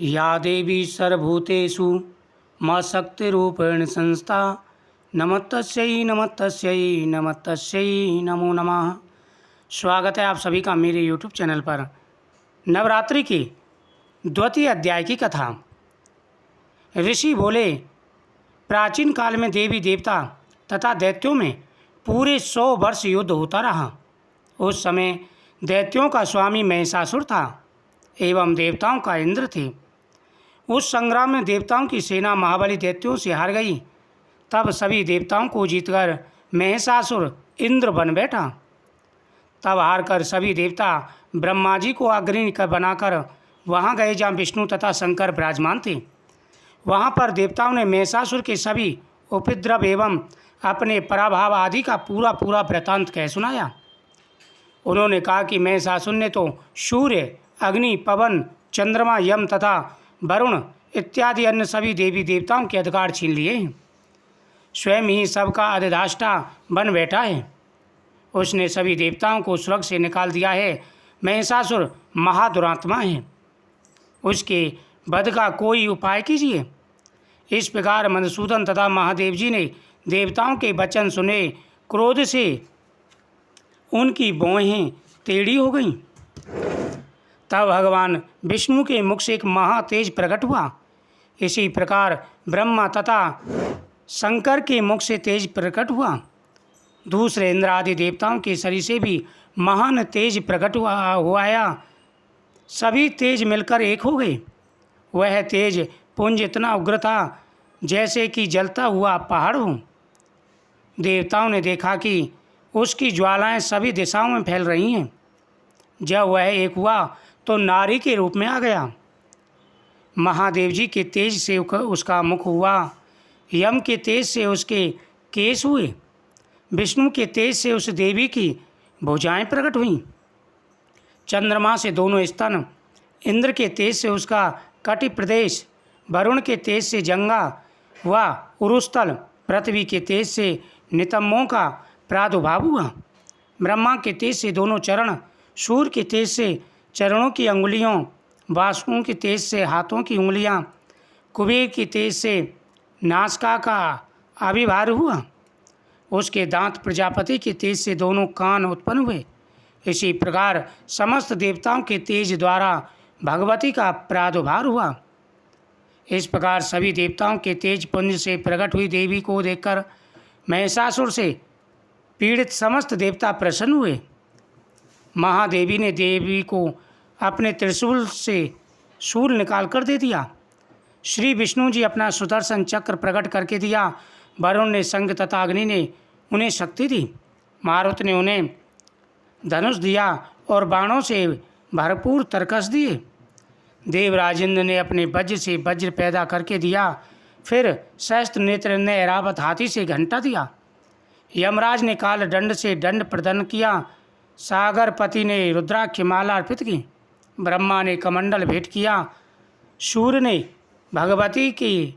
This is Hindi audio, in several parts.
या देवी सर्वभूतेषु मां शक्तिरूपेण संस्था नमस्तस्यै नमस्तस्यै नमस्तस्यै नमो नमः। स्वागत है आप सभी का मेरे YouTube चैनल पर। नवरात्रि के द्वितीय अध्याय की कथा। ऋषि बोले, प्राचीन काल में देवी देवता तथा दैत्यों में पूरे 100 वर्ष युद्ध होता रहा। उस समय दैत्यों का स्वामी महिषासुर था एवं देवताओं का इंद्र थे। उस संग्राम में देवताओं की सेना महाबली दैत्यों से हार गई। तब सभी देवताओं को जीतकर महिषासुर इंद्र बन बैठा। तब हारकर सभी देवता ब्रह्मा जी को अग्रणी बनाकर वहाँ गए जहाँ विष्णु तथा शंकर विराजमान थे। वहाँ पर देवताओं ने महिषासुर के सभी उपद्रव एवं अपने पराभाव आदि का पूरा वृत्तांत कह सुनाया। उन्होंने कहा कि महिषासुर ने तो सूर्य, अग्नि, पवन, चंद्रमा, यम तथा वरुण इत्यादि अन्य सभी देवी देवताओं के अधिकार छीन लिए हैं। स्वयं ही सबका अधिष्ठाता बन बैठा है। उसने सभी देवताओं को स्वर्ग से निकाल दिया है। महिषासुर महादुरात्मा है, उसके वध का कोई उपाय कीजिए। इस प्रकार मधुसूदन तथा महादेव जी ने देवताओं के वचन सुने। क्रोध से उनकी भौहें टेढ़ी हो गईं। तब भगवान विष्णु के मुख से एक महातेज प्रकट हुआ। इसी प्रकार ब्रह्मा तथा शंकर के मुख से तेज प्रकट हुआ। दूसरे इंद्र आदि देवताओं के शरीर से भी महान तेज प्रकट हुआ। सभी तेज मिलकर एक हो गए। वह तेज पुंज इतना उग्र था जैसे कि जलता हुआ पहाड़ हो। देवताओं ने देखा कि उसकी ज्वालाएं सभी दिशाओं में फैल रही हैं। जब वह एक हुआ तो नारी के रूप में आ गया। महादेव जी के तेज से उसका मुख हुआ, यम के तेज से उसके केश हुए, विष्णु के तेज से उस देवी की भुजाएं प्रकट हुईं, चंद्रमा से दोनों स्तन, इंद्र के तेज से उसका कटि प्रदेश, वरुण के तेज से जंगा व उरुस्थल, पृथ्वी के तेज से नितंबों का प्रादुर्भाव हुआ, ब्रह्मा के तेज से दोनों चरण, सूर्य के तेज से चरणों की अंगुलियों, वासुओं के तेज से हाथों की उंगलियां, कुबेर की तेज से नासिका का आविर्भाव हुआ, उसके दांत प्रजापति के तेज से दोनों कान उत्पन्न हुए। इसी प्रकार समस्त देवताओं के तेज द्वारा भगवती का प्रादुर्भाव हुआ। इस प्रकार सभी देवताओं के तेज पुंज से प्रकट हुई देवी को देखकर महिषासुर से पीड़ित समस्त देवता प्रसन्न हुए। महादेवी ने देवी को अपने त्रिशूल से शूल निकाल कर दे दिया। श्री विष्णु जी अपना सुदर्शन चक्र प्रकट करके दिया। वरुण ने शंख तथा अग्नि ने उन्हें शक्ति दी। मारुत ने उन्हें धनुष दिया और बाणों से भरपूर तरकस दिए। देवराजेंद्र ने अपने वज्र से वज्र पैदा करके दिया। फिर सहस्त्र नेत्र ने ऐरावत हाथी से घंटा दिया। यमराज ने काल दंड से दंड प्रदान किया। सागरपति ने रुद्राक्ष माला अर्पित की। ब्रह्मा ने कमंडल भेंट किया। सूर्य ने भगवती की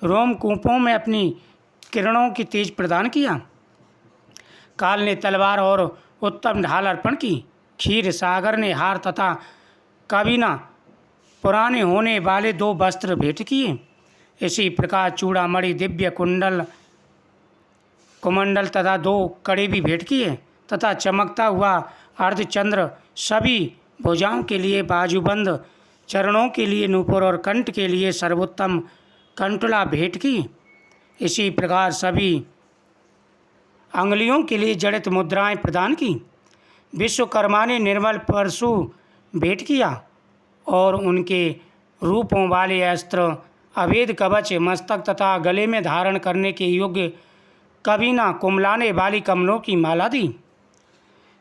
रोमकूपों में अपनी किरणों की तेज प्रदान किया। काल ने तलवार और उत्तम ढाल अर्पण की। क्षीर सागर ने हार तथा कबीना पुराने होने वाले 2 वस्त्र भेंट किए। इसी प्रकार चूड़ामणि, दिव्य कुमंडल तथा 2 कड़े भी भेंट किए तथा चमकता हुआ अर्धचंद्र, सभी भुजाओं के लिए बाजूबंद, चरणों के लिए नूपुर और कंठ के लिए सर्वोत्तम कंठला भेंट की। इसी प्रकार सभी अंगुलियों के लिए जड़ित मुद्राएं प्रदान की। विश्वकर्मा ने निर्मल परशु भेंट किया और उनके रूपों वाले अस्त्र, अभेद कवच, मस्तक तथा गले में धारण करने के योग्य कबीना कुमलाने वाली कमलों की माला दी।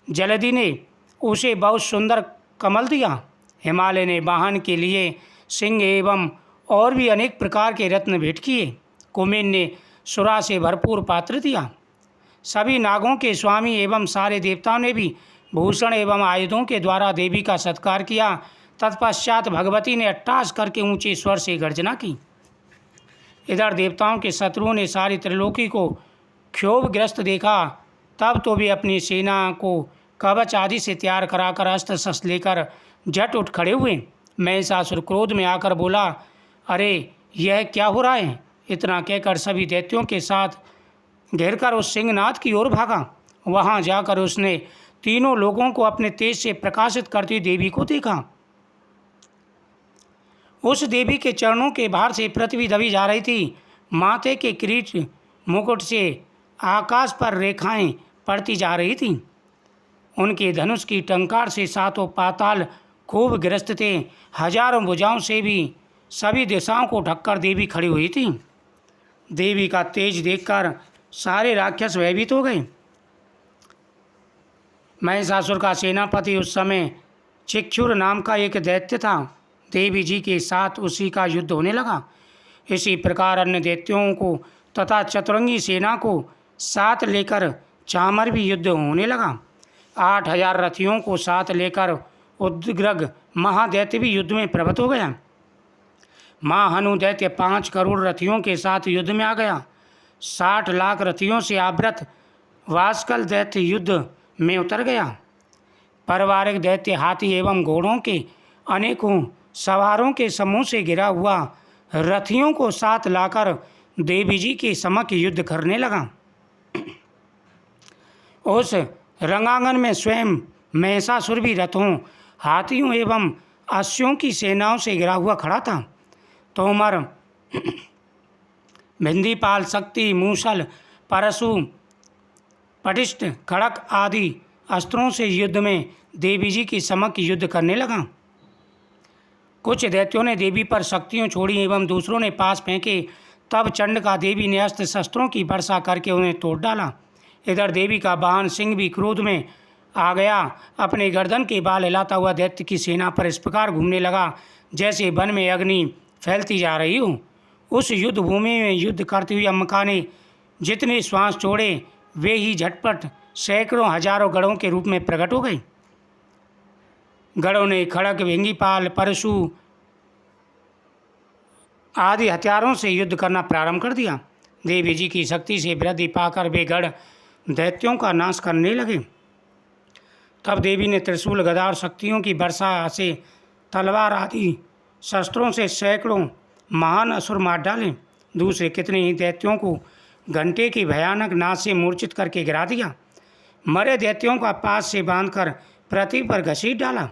जलधि ने उसे बहुत सुंदर कमल दिया। हिमालय ने वाहन के लिए सिंह एवं और भी अनेक प्रकार के रत्न भेंट किए। कुमेन ने सुरा से भरपूर पात्र दिया। सभी नागों के स्वामी एवं सारे देवताओं ने भी भूषण एवं आयुधों के द्वारा देवी का सत्कार किया। तत्पश्चात भगवती ने अट्टास करके ऊंचे स्वर से गर्जना की। इधर देवताओं के शत्रुओं ने सारी त्रिलोकी को क्षोभग्रस्त देखा। तब तो वे अपनी सेना को कवच आदि से तैयार कराकर अस्त्र शस्त्र लेकर झट उठ खड़े हुए। महिषासुर क्रोध में आकर बोला, अरे यह क्या हो रहा है। इतना कहकर सभी दैत्यों के साथ घेरकर उस सिंहनाद की ओर भागा। वहां जाकर उसने तीनों लोगों को अपने तेज से प्रकाशित करती देवी को देखा। उस देवी के चरणों के भार से पृथ्वी दबी जा रही थी। माथे के किरीट मुकुट से आकाश पर रेखाएं पड़ती जा रही थीं। उनके धनुष की टंकार से सातों पाताल खूब ग्रस्त थे। हजारों भुजाओं से भी सभी दिशाओं को ढककर देवी खड़ी हुई थी। देवी का तेज देखकर सारे राक्षस भयभीत हो गए। महिषासुर का सेनापति उस समय चिक्षुर नाम का एक दैत्य था। देवी जी के साथ उसी का युद्ध होने लगा। इसी प्रकार अन्य दैत्यों को तथा चतुरंगी सेना को साथ लेकर चामर भी युद्ध होने लगा। 8000 रथियों को साथ लेकर उद्ग्रग महादैत्य भी युद्ध में प्रवृत्त हो गया। महाहनु दैत्य 5 करोड़ रथियों के साथ युद्ध में आ गया। 60 लाख रथियों से आवृत वास्कल दैत्य युद्ध में उतर गया। पारिवारिक दैत्य हाथी एवं घोड़ों के अनेकों सवारों के समूह से घिरा हुआ रथियों को साथ लाकर देवी जी के समक्ष युद्ध करने लगा। उस रंगांगन में स्वयं महिषासुर भी रथों, हाथियों एवं अश्वों की सेनाओं से घिरा हुआ खड़ा था। तोमर, भिंदीपाल, शक्ति, मूसल, परशु, पटिष्ठ, खड़क आदि अस्त्रों से युद्ध में देवी जी की समक्ष युद्ध करने लगा। कुछ दैत्यों ने देवी पर शक्तियाँ छोड़ी एवं दूसरों ने पास फेंके। तब चंडिका देवी ने अस्त्र शस्त्रों की वर्षा करके उन्हें तोड़ डाला। इधर देवी का वाहन सिंह भी क्रोध में आ गया। अपने गर्दन के बाल हिलाता हुआ दैत्य की सेना पर इस प्रकार घूमने लगा जैसे वन में अग्नि फैलती जा रही हो। उस युद्ध भूमि में युद्ध करती हुई अम्बिका ने जितने श्वास छोड़े वे ही झटपट सैकड़ों हजारों गढ़ों के रूप में प्रकट हो गए। गढ़ों ने खड़ग, भिंगीपाल, परशु आदि हथियारों से युद्ध करना प्रारंभ कर दिया। देवी जी की शक्ति से वृद्धि पाकर वे गढ़ दैत्यों का नाश करने लगे। तब देवी ने त्रिशूल, गदा और शक्तियों की वर्षा से तलवार आदि शस्त्रों से सैकड़ों महान असुर मार डाले। दूसरे कितने ही दैत्यों को घंटे की भयानक नाद से मूर्छित करके गिरा दिया। मरे दैत्यों का पास से बांधकर पृथ्वी पर घसीट डाला।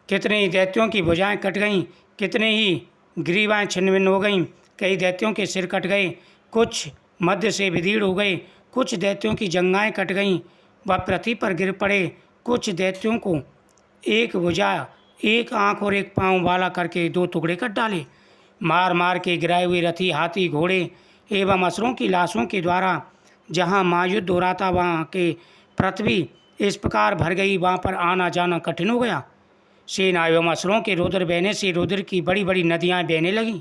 कितने ही दैत्यों की भुजाएं कट गईं, कितने ही ग्रीवाएं छिन्न भिन्न हो गईं। कई दैत्यों के सिर कट गए, कुछ मध्य से विदीर्ण हो गए। कुछ दैत्यों की जंघाएं कट गईं, वह पृथ्वी पर गिर पड़े। कुछ दैत्यों को एक भुजा, एक आँख और एक पाँव वाला करके 2 टुकड़े कर डाले। मार मार के गिराए हुए रथी, हाथी, घोड़े एवं असुरों की लाशों के द्वारा जहाँ महायुद्ध हो रहा था वहाँ के पृथ्वी इस प्रकार भर गई, वहाँ पर आना जाना कठिन हो गया। सेना एवं असुरों के रुद्र बहने से रुद्र की बड़ी बड़ी नदियाँ बहने लगीं।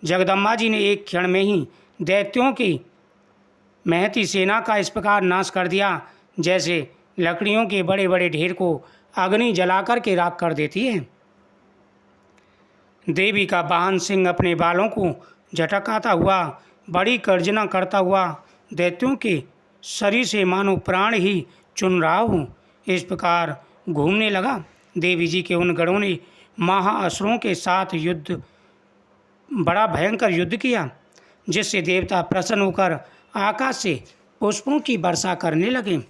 जगदम्बा जी ने एक क्षण में ही दैत्यों की महती सेना का इस प्रकार नाश कर दिया जैसे लकड़ियों के बड़े बड़े ढेर को अग्नि जलाकर के राख कर देती है। देवी का वाहन सिंह अपने बालों को झटकाता हुआ, बड़ी गर्जना करता हुआ दैत्यों के शरीर से मानो प्राण ही चुन रहा हो, इस प्रकार घूमने लगा। देवी जी के उन गढ़ों ने महाअसुरों के साथ बड़ा भयंकर युद्ध किया, जिससे देवता प्रसन्न होकर आकाश से पुष्पों की वर्षा करने लगे।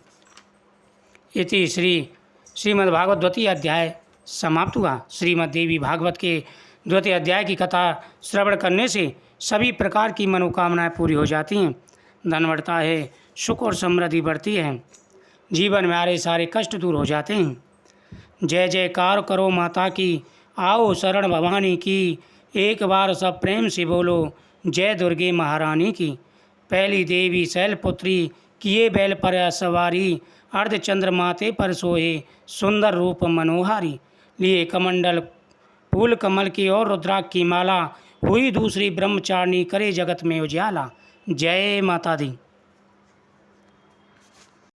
इति श्रीमद्भागवत द्वितीय अध्याय समाप्त हुआ। श्रीमद् देवी भागवत के द्वितीय अध्याय की कथा श्रवण करने से सभी प्रकार की मनोकामनाएं पूरी हो जाती हैं, धन बढ़ता है, सुख और समृद्धि बढ़ती है, जीवन में आ रहे सारे कष्ट दूर हो जाते हैं। जय जयकार करो माता की, आओ शरण भवानी की, एक बार सब प्रेम से बोलो जय दुर्गे महारानी की। पहली देवी शैलपुत्री, किए बैल पर सवारी, अर्धचंद्र माथे पर सोए, सुंदर रूप मनोहारी। लिए कमंडल फूल कमल की और रुद्राक्ष की माला, हुई दूसरी ब्रह्मचारिणी, करे जगत में उजाला। जय माता दी।